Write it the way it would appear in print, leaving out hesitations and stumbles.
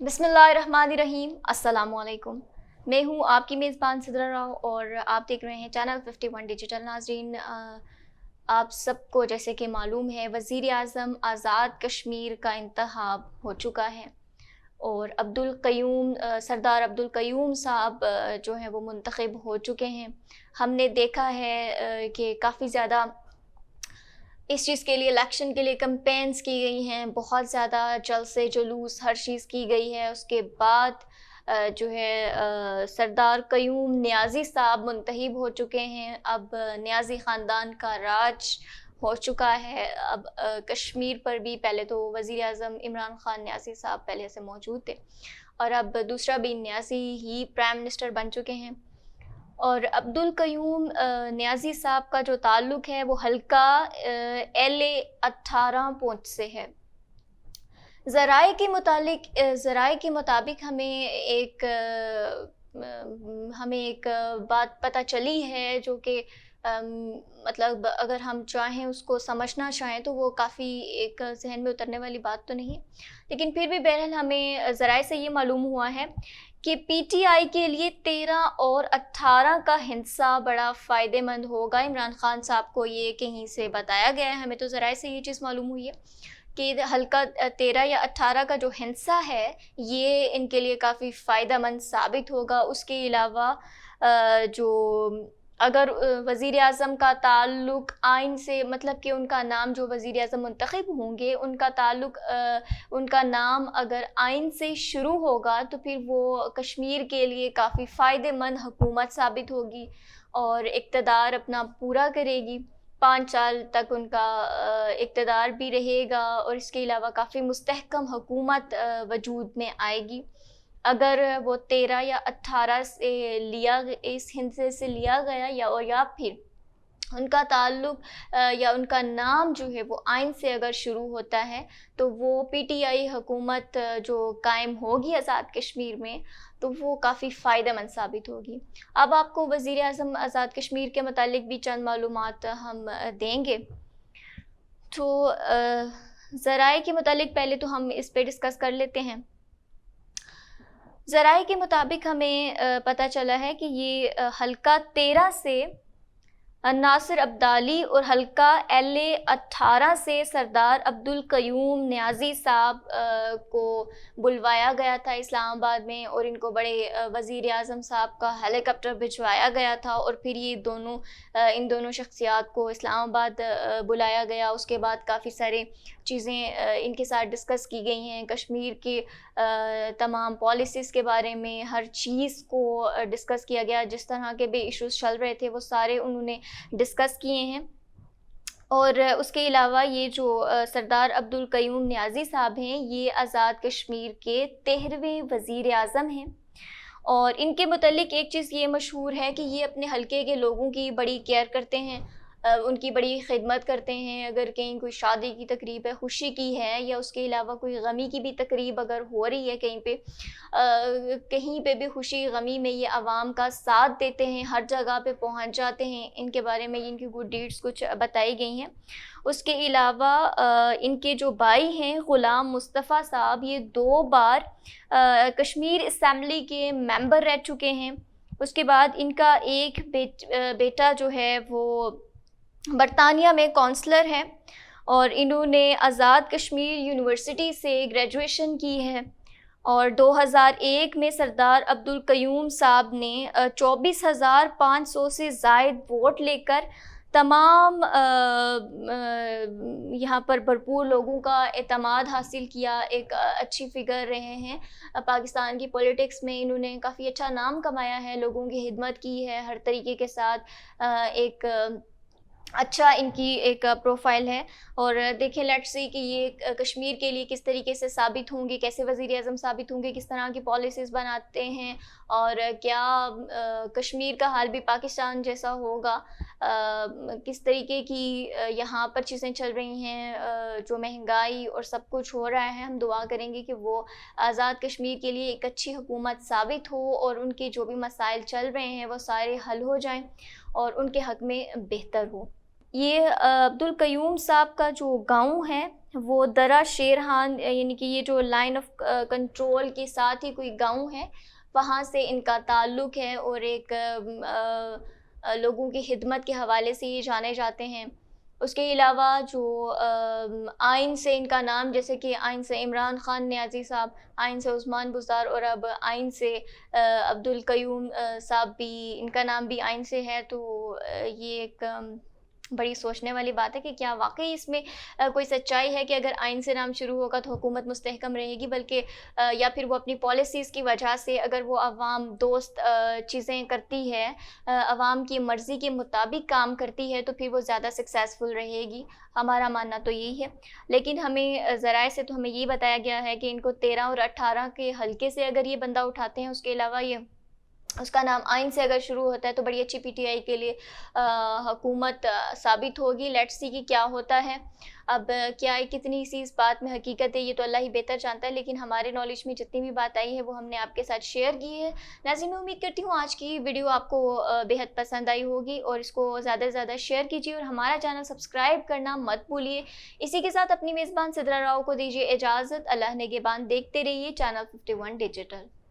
बिस्मिल्लाहिर्रहमानिर्रहीम। अस्सलाम वालेकुम। मैं हूँ आपकी मेज़बान सिद्रा राव और आप देख रहे हैं चैनल 51 डिजिटल। नाज़रीन, आप सबको जैसे कि मालूम है वज़ीर आज़म आज़ाद कश्मीर का इंतखाब हो चुका है और सरदार अब्दुल क़य्यूम साहब जो हैं वो मुंतखब हो चुके हैं। हमने देखा है कि काफ़ी ज़्यादा इस चीज़ के लिए इलेक्शन के लिए कैंपेन्स की गई हैं, बहुत ज़्यादा जलसे जुलूस हर चीज़ की गई है। उसके बाद जो है सरदार क़य्यूम नियाज़ी साहब मुंतखब हो चुके हैं। अब नियाज़ी ख़ानदान का राज हो चुका है। अब कश्मीर पर भी पहले तो वज़ीर आज़म इमरान ख़ान नियाज़ी साहब पहले से मौजूद थे और अब दूसरा भी नियाज़ी ही प्राइम मिनिस्टर बन चुके हैं। और अब्दुल क़य्यूम नियाज़ी साहब का जो ताल्लुक़ है वो हल्का LA 18 पूंछ से है। ज़राए के मुताबिक हमें एक बात पता चली है जो कि मतलब अगर हम चाहें उसको समझना चाहें तो वो काफ़ी एक ज़हन में उतरने वाली बात तो नहीं है, लेकिन फिर भी बहरहाल हमें ज़राए से ये मालूम हुआ है कि PTI के लिए 13 और 18 का हिस्सा बड़ा फ़ायदेमंद होगा। इमरान ख़ान साहब को ये कहीं से बताया गया है, हमें तो ज़राए से ये चीज़ मालूम हुई है कि हल्का 13 या 18 का जो हिस्सा है ये इनके लिए काफ़ी फ़ायदेमंद साबित होगा। उसके अलावा जो अगर वज़ीर आज़म का ताल्लुक़ आइन से, मतलब कि उनका नाम जो वज़ीर आज़म मुंतखब होंगे उनका नाम अगर आइन से शुरू होगा तो फिर वो कश्मीर के लिए काफ़ी फ़ायदेमंद हुकूमत साबित होगी और इक़्तिदार अपना पूरा करेगी। 5 साल तक उनका इक़्तिदार भी रहेगा और इसके अलावा काफ़ी मुस्तहकम हुकूमत वजूद में आएगी। अगर वो 13 या 18 से इस हिस्से से लिया गया या फिर उनका ताल्लुक़ या उनका नाम जो है वो आइन से अगर शुरू होता है तो वो PTI हुकूमत जो कायम होगी आज़ाद कश्मीर में तो वो काफ़ी फ़ायदेमंद साबित होगी। अब आपको वज़ीर आज़म आज़ाद कश्मीर के मुतालिक भी चंद मालूमात हम देंगे। तो ज़राए के मुतालिक पहले तो हम इस पे डिस्कस कर लेते हैं। ज़राए के मुताबिक हमें पता चला है कि ये हल्का 13 से नासिर अब्दाली और हल्का LA 18 से सरदार अब्दुल क़य्यूम नियाज़ी साहब को बुलवाया गया था इस्लामाबाद में और इनको बड़े वज़ीर आज़म साहब का हेलीकॉप्टर भिजवाया गया था और फिर ये इन दोनों शख्सियात को इस्लामाबाद बुलाया गया। उसके बाद काफ़ी सारे चीज़ें इनके साथ डिस्कस की गई हैं। कश्मीर के तमाम पॉलिसीज़ के बारे में हर चीज़ को डिस्कस किया गया। जिस तरह के भी इश्यूज़ चल रहे थे वो सारे उन्होंने डिस्कस किए हैं। और उसके अलावा ये जो सरदार अब्दुल क़य्यूम नियाज़ी साहब हैं ये आज़ाद कश्मीर के 13वें वज़ीर आज़म हैं और इनके मुतालिक एक चीज़ ये मशहूर है कि ये अपने हलके के लोगों की बड़ी केयर करते हैं, उनकी बड़ी खिदमत करते हैं। अगर कहीं कोई शादी की तकरीब है, खुशी की है या उसके अलावा कोई गमी की भी तकरीब अगर हो रही है कहीं पे भी खुशी गमी में ये आवाम का साथ देते हैं, हर जगह पे पहुंच जाते हैं। इनके बारे में इनकी गुड डीड्स कुछ बताई गई हैं। उसके अलावा इनके जो भाई हैं ग़ुलाम मुस्तफ़ा साहब ये 2 बार कश्मीर असम्बली के मेंबर रह चुके हैं। उसके बाद इनका एक बेटा जो है वो बरतानिया में काउंसलर है और इन्होंने आज़ाद कश्मीर यूनिवर्सिटी से ग्रेजुएशन की है और 2001 में सरदार अब्दुल क़य्यूम साहब ने 24,500 से ज़ायद वोट लेकर तमाम यहाँ पर भरपूर लोगों का एतमाद हासिल किया। एक अच्छी फिगर रहे हैं पाकिस्तान की पॉलिटिक्स में। इन्होंने काफ़ी अच्छा नाम कमाया है, लोगों की खिदमत की है हर तरीके के साथ। एक अच्छा इनकी एक प्रोफाइल है और देखें लेट्स सी कि ये कश्मीर के लिए किस तरीके से साबित होंगे, कैसे वज़ीर आज़म साबित होंगे, किस तरह की पॉलिसीज़ बनाते हैं और क्या कश्मीर का हाल भी पाकिस्तान जैसा होगा, किस तरीके की यहाँ पर चीज़ें चल रही हैं, जो महंगाई और सब कुछ हो रहा है। हम दुआ करेंगे कि वो आज़ाद कश्मीर के लिए एक अच्छी हुकूमत साबित हो और उनके जो भी मसाइल चल रहे हैं वो सारे हल हो जाएं और उनके हक़ में बेहतर हो। ये अब्दुल क़य्यूम साहब का जो गाँव है وہ درہ شیرہان یعنی کہ یہ جو لائن آف کنٹرول کے ساتھ ہی کوئی گاؤں ہے، وہاں سے ان کا تعلق ہے، اور ایک لوگوں کی خدمت کے حوالے سے یہ جانے جاتے ہیں۔ اس کے علاوہ جو آئین سے ان کا نام، جیسے کہ آئین سے عمران خان نیازی صاحب، آئین سے عثمان بزدار، اور اب آئین سے عبدالقیوم صاحب بھی، ان کا نام بھی آئین سے ہے، تو یہ ایک بڑی سوچنے والی بات ہے کہ کیا واقعی اس میں کوئی سچائی ہے کہ اگر آئین سے نام شروع ہوگا تو حکومت مستحکم رہے گی، بلکہ یا پھر وہ اپنی پالیسیز کی وجہ سے اگر وہ عوام دوست چیزیں کرتی ہے، عوام کی مرضی کے مطابق کام کرتی ہے، تو پھر وہ زیادہ سکسیزفل رہے گی۔ ہمارا ماننا تو یہی ہے، لیکن ہمیں ذرائع سے تو ہمیں یہ بتایا گیا ہے کہ ان کو 13 اور 18 کے حلقے سے اگر یہ بندہ اٹھاتے ہیں، اس کے علاوہ یہ اس کا نام آئین سے اگر شروع ہوتا ہے تو بڑی اچھی پی ٹی آئی کے لیے حکومت ثابت ہوگی۔ لیٹس سی کہ کیا ہوتا ہے۔ اب کیا ہے، کتنی سی اس بات میں حقیقت ہے، یہ تو اللہ ہی بہتر جانتا ہے، لیکن ہمارے نالج میں جتنی بھی بات آئی ہے وہ ہم نے آپ کے ساتھ شیئر کی ہے۔ ناظرین، میں امید کرتی ہوں آج کی ویڈیو آپ کو بےحد پسند آئی ہوگی، اور اس کو زیادہ سے زیادہ شیئر کیجیے، اور ہمارا چینل سبسکرائب کرنا مت بھولیے۔ اسی کے ساتھ اپنی میزبان سدرا راؤ کو دیجیے اجازت۔ اللہ نگہبان، دیکھتے رہیے چینل 51 ڈیجیٹل۔